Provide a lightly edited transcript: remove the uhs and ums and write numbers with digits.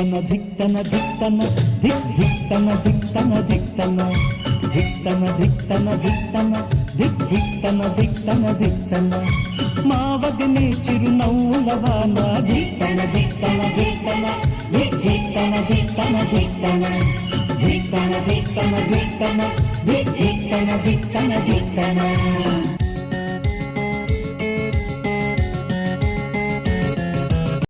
ధిక్తన ధిక్తన ధిక్తన ధిక్ ధిక్తన ధిక్తన ధిక్తన ధిక్తన ధిక్తన ధిక్తన ధిక్ ధిక్తన ధిక్తన ధిక్తన మా వదినే చిరునవ్వులవాన ధిక్తన ధిక్తన ధిక్తన ధిక్ ధిక్తన ధిక్తన ధిక్తన ధిక్తన ధిక్తన ధిక్తన ధిక్ ధిక్తన ధిక్తన ధిక్తన